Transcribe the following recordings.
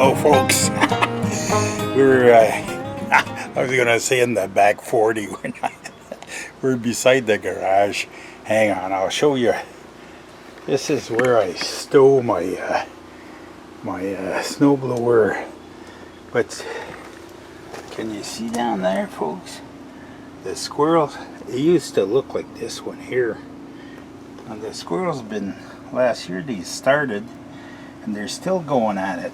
Hello folks. We're I was gonna say in the back 40. We're beside the garage. Hang on, I'll show you. This is where I stow my snowblower. But can you see down there, folks? The squirrels, it used to look like this one here. And the squirrels been, last year these started, and they're still going at it.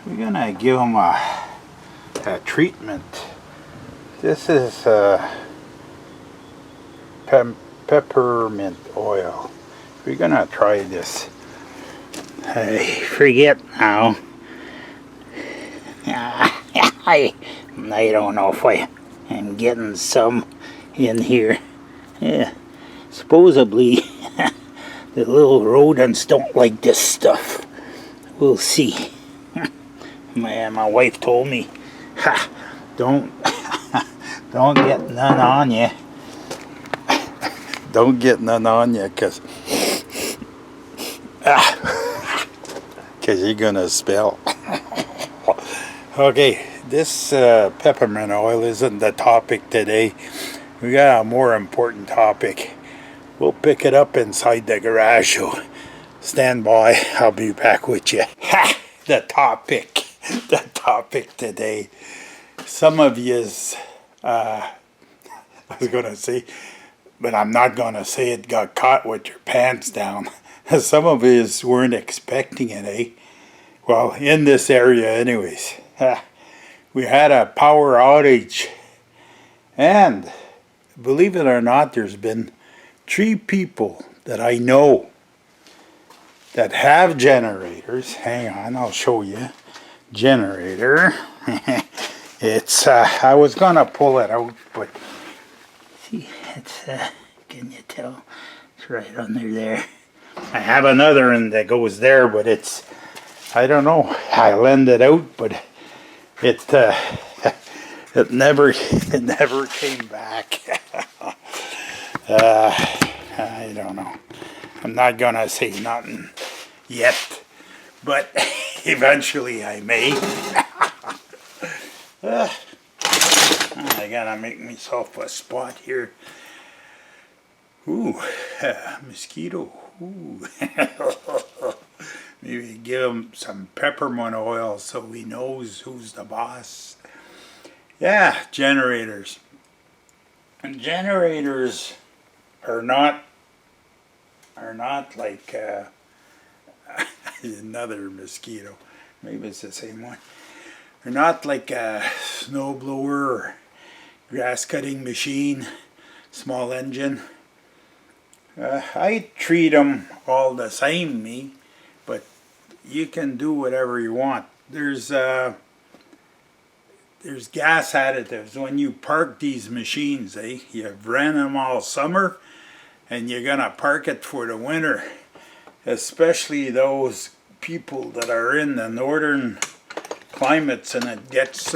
We're gonna give them a treatment. This is peppermint oil. We're gonna try this. I forget now. I don't know if I'm getting some in here. Yeah, supposedly the little rodents don't like this stuff. We'll see. My wife told me, don't get none on you. Don't get none on you, cause you're gonna spill. Okay, this peppermint oil isn't the topic today. We got a more important topic. We'll pick it up inside the garage, so stand by. I'll be back with you. The topic today. Some of yous, I was gonna say, but I'm not gonna say it, got caught with your pants down. Some of yous weren't expecting it, eh? Well, in this area anyways. We had a power outage, and believe it or not, there's been 3 people that I know that have generators. Hang on, I'll show you. Generator. It's I was gonna pull it out, but see, it's can you tell? It's right under there. I have another one that goes there, but it's, I don't know. I lend it out, but it never came back. I don't know. I'm not gonna say nothing yet, but eventually I may. I gotta make myself a spot here. Ooh, mosquito. Ooh. Maybe give him some peppermint oil so he knows who's the boss. Yeah, generators. And generators are not like another mosquito. Maybe it's the same one. They're not like a snowblower or grass cutting machine, small engine. I treat them all the same, me, but you can do whatever you want. There's gas additives when you park these machines, eh? You've ran them all summer, and you're gonna park it for the winter. Especially those people that are in the northern climates, and it gets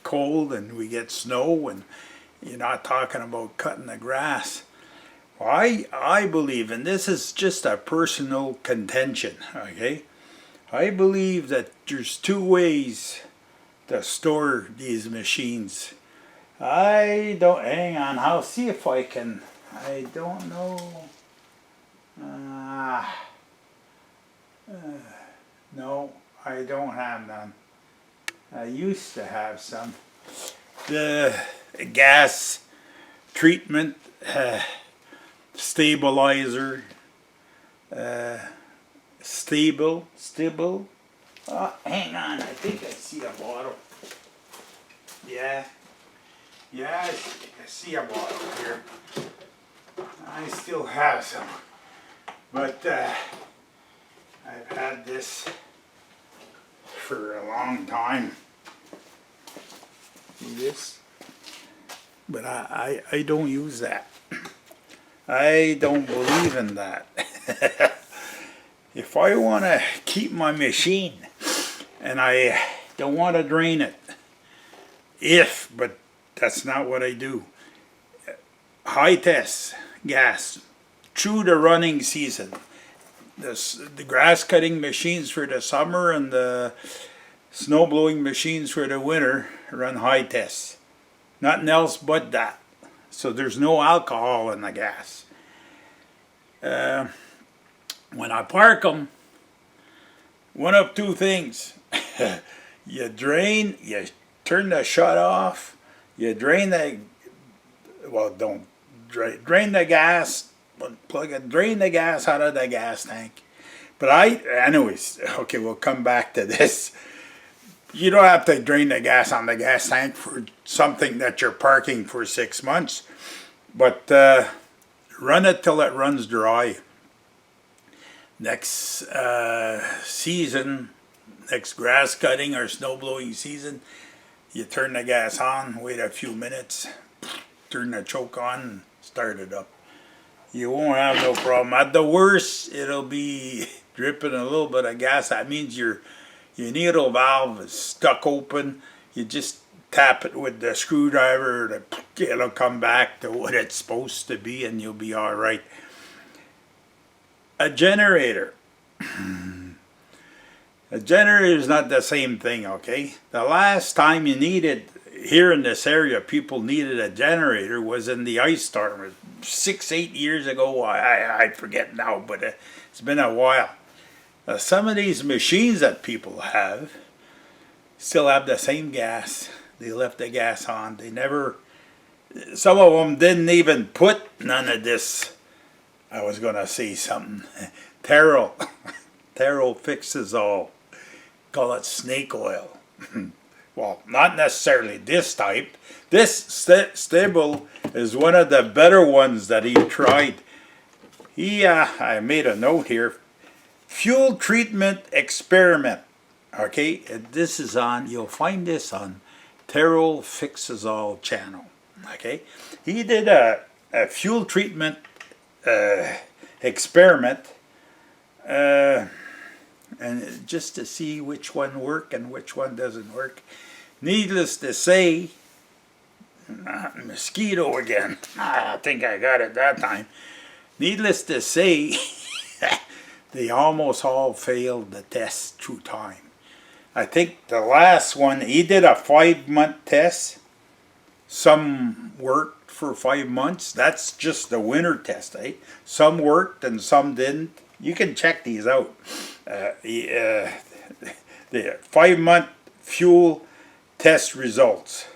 cold and we get snow, and you're not talking about cutting the grass. Well, I believe, and this is just a personal contention, okay? I believe that there's 2 ways to store these machines. I don't, hang on, I'll see if I can, I don't know. No, I don't have none. I used to have some. The gas treatment stabilizer, stable. Hang on, I think I see a bottle. Yeah, I see a bottle here. I still have some, but I've had this for a long time. This, but I don't use that. I don't believe in that. If I want to keep my machine and I don't want to drain it, but that's not what I do. High test gas through the running season. the grass cutting machines for the summer and the snow blowing machines for the winter run high tests. Nothing else but that. So there's no alcohol in the gas. When I park them, one of two things. You turn the shut off, you drain don't drain the gas, drain the gas out of the gas tank. But anyways, okay, we'll come back to this. You don't have to drain the gas on the gas tank for something that you're parking for 6 months, but run it till it runs dry. Next season, next grass cutting or snow blowing season, you turn the gas on, wait a few minutes, turn the choke on, and start it up. You won't have no problem. At the worst, it'll be dripping a little bit of gas. That means your needle valve is stuck open. You just tap it with the screwdriver, it'll come back to what it's supposed to be, and you'll be all right. A generator. A generator is not the same thing, okay? The last time you needed, here in this area, people needed a generator was in the ice storm. 6-8 years ago, I forget now, but it's been a while. Some of these machines that people have still have the same gas. They left the gas on. Some of them didn't even put none of this. I was going to say something. Terrell fixes all. Call it snake oil. Well, not necessarily this type. This Stable is one of the better ones that he tried. I made a note here. Fuel treatment experiment. Okay, and this is you'll find this on Terrell Fixes All channel. Okay, he did a fuel treatment experiment, and just to see which one worked and which one doesn't work. Needless to say, mosquito again. I think I got it that time. Needless to say, they almost all failed the test through time. I think the last one, he did a 5-month test. Some worked for 5 months. That's just the winter test, eh? Some worked and some didn't. You can check these out. The 5-month fuel test results.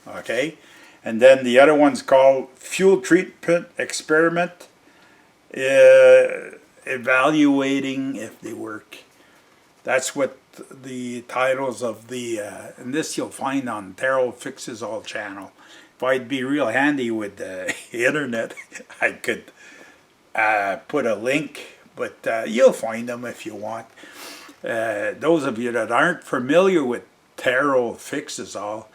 Okay? And then the other one's called fuel treatment experiment. Evaluating if they work. That's what the titles of and this you'll find on Terrell Fixes All channel. If I'd be real handy with the internet, I could put a link, but you'll find them if you want. Those of you that aren't familiar with Terrell Fixes All,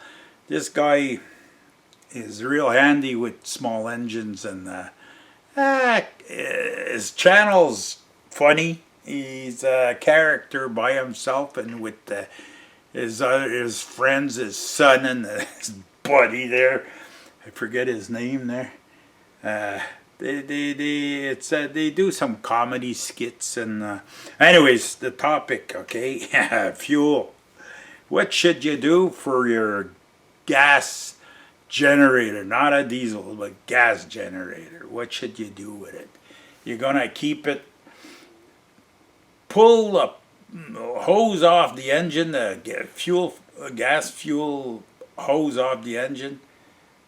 this guy is real handy with small engines, and his channel's funny. He's a character by himself, and with his friends, his son and his buddy there. I forget his name there. They do some comedy skits, and anyways, the topic, okay, fuel. What should you do for your gas generator? Not a diesel, but gas generator. What should you do with it? You're gonna keep it. Pull the hose off the engine, the gas fuel hose off the engine.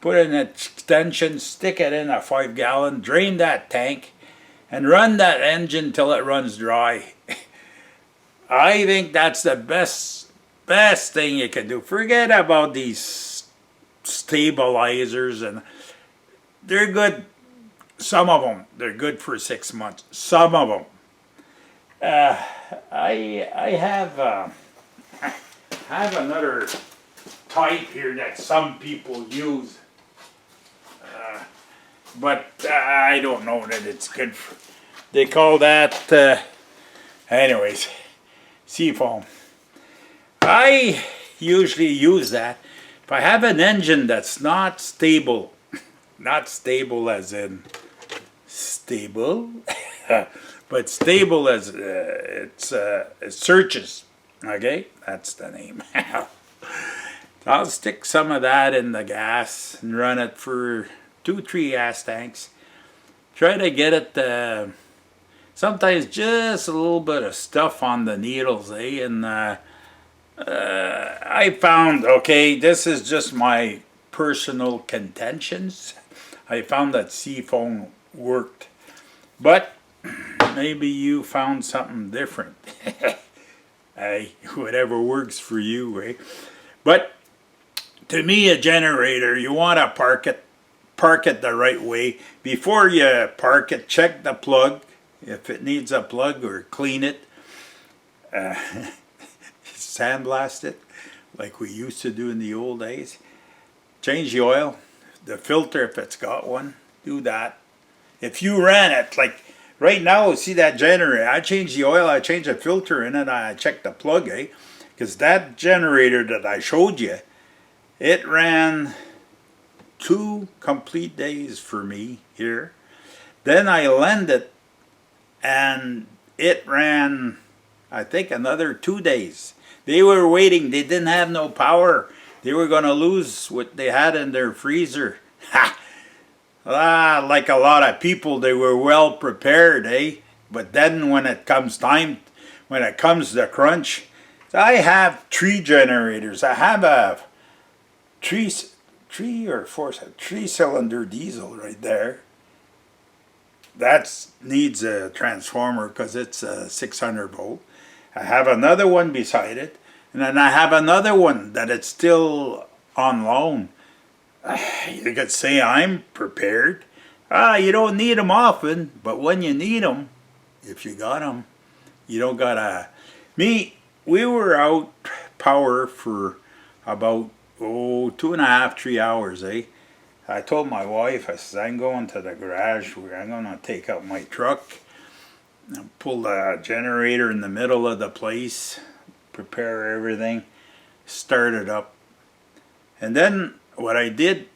Put in an extension, stick it in a 5-gallon, drain that tank, and run that engine till it runs dry. I think that's the best thing you can do. Forget about these stabilizers, and they're good. Some of them, they're good for 6 months. Some of them. I have another type here that some people use, but I don't know that it's good for. They call that, anyways, seafoam. I usually use that if I have an engine that's not stable, not stable as in stable. but stable as it searches. Okay, that's the name. I'll stick some of that in the gas and run it for 2-3 gas tanks. Try to get it, sometimes just a little bit of stuff on the needles, eh? And I found, okay, this is just my personal contentions. I found that seafoam worked, but maybe you found something different. Hey, whatever works for you, eh? But to me, a generator, you want to park it the right way. Before you park it, check the plug, if it needs a plug, or clean it. Sandblast it, like we used to do in the old days. Change the oil, the filter if it's got one, do that. If you ran it, like right now, see that generator, I changed the oil, I changed the filter in it, I checked the plug, eh? Because that generator that I showed you, it ran 2 complete days for me here. Then I lent it, and it ran, I think, another 2 days. They were waiting, they didn't have no power. They were going to lose what they had in their freezer. Ha! Like a lot of people, they were well prepared, eh? But then when it comes to crunch, I have 3 generators. I have a 3-cylinder diesel right there. That needs a transformer because it's a 600 volt. I have another one beside it, and then I have another one that it's still on loan. You could say I'm prepared. You don't need them often, but when you need them, if you got them, you don't gotta. We were out power for about 2.5, 3 hours, eh? I told my wife, I said, I'm going to the garage where I'm going to take out my truck and pull the generator in the middle of the place, prepare everything, start it up. And then what I did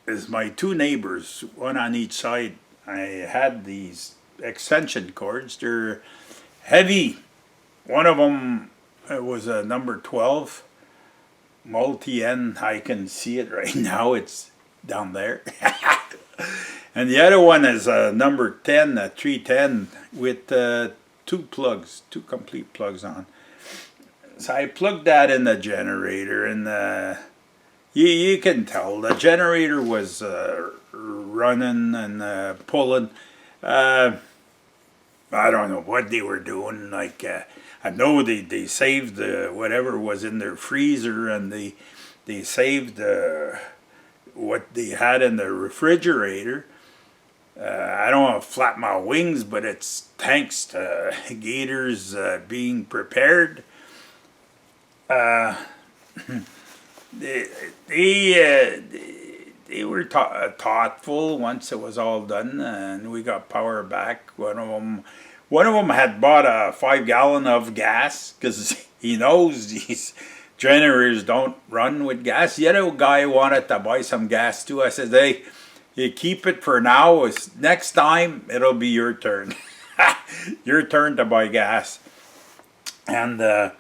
is my 2 neighbors, one on each side, I had these extension cords. They're heavy. One of them was a number 12 multi-end. I can see it right now. It's down there. And the other one is a number 10, a 310 with 2 plugs, 2 complete plugs on. So I plugged that in the generator, and you can tell the generator was running and pulling. I don't know what they were doing. Like I know they saved whatever was in their freezer, and they saved what they had in the refrigerator. I don't want to flap my wings, but it's thanks to Gators being prepared. They were thoughtful once it was all done, and we got power back. One of them had bought a 5-gallon of gas because he knows these generators don't run with gas. The other guy wanted to buy some gas too. I said, hey, you keep it for now. Next time it'll be your turn. Your turn to buy gas. And that's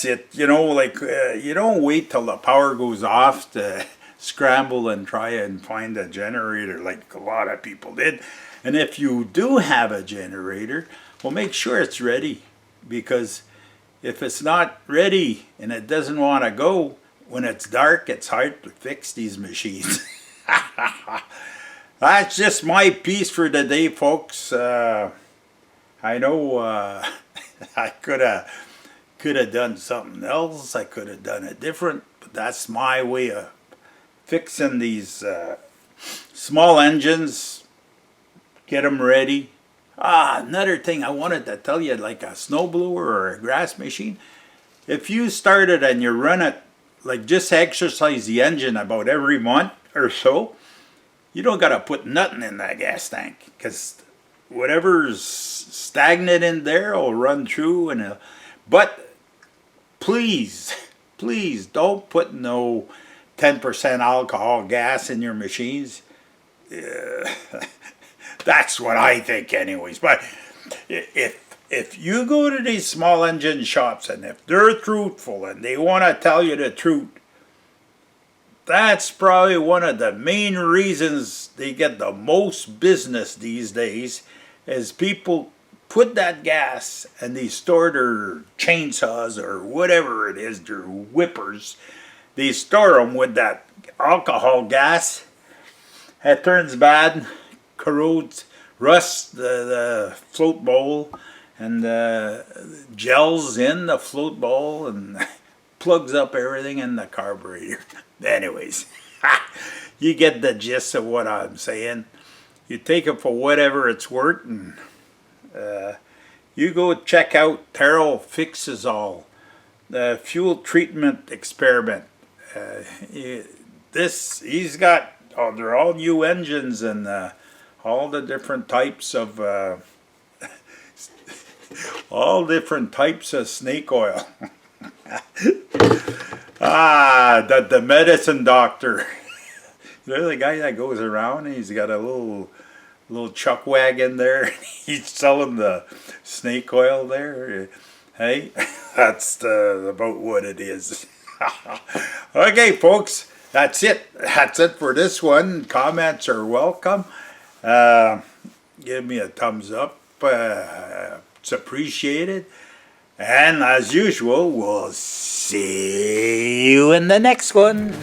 it. You know, like you don't wait till the power goes off to scramble and try and find a generator like a lot of people did. And if you do have a generator, well, make sure it's ready, because if it's not ready and it doesn't want to go, when it's dark, it's hard to fix these machines. That's just my piece for the day, folks. I know I could have done something else. I could have done it different, but that's my way of fixing these small engines. Get them ready. Another thing I wanted to tell you, like a snowblower or a grass machine, if you start it and you run it, like just exercise the engine about every month or so, you don't got to put nothing in that gas tank, because whatever's stagnant in there will run through. But please don't put no 10% alcohol gas in your machines. That's what I think anyways. But if you go to these small engine shops and if they're truthful and they want to tell you the truth, that's probably one of the main reasons they get the most business these days, is people put that gas and they store their chainsaws or whatever it is, their whippers, they store them with that alcohol gas. It turns bad, corrodes, rusts the float bowl, and gels in the float bowl and plugs up everything in the carburetor. Anyways, you get the gist of what I'm saying. You take it for whatever it's worth, and you go check out Terrell Fixes All, the fuel treatment experiment. He's got, they're all new engines and all the different types of all different types of snake oil. The medicine doctor. They're the guy that goes around and he's got a little chuck wagon there. He's selling the snake oil there. Hey, that's about what it is. Okay, folks, that's it. That's it for this one. Comments are welcome. Give me a thumbs up. It's appreciated. And as usual, we'll see you in the next one.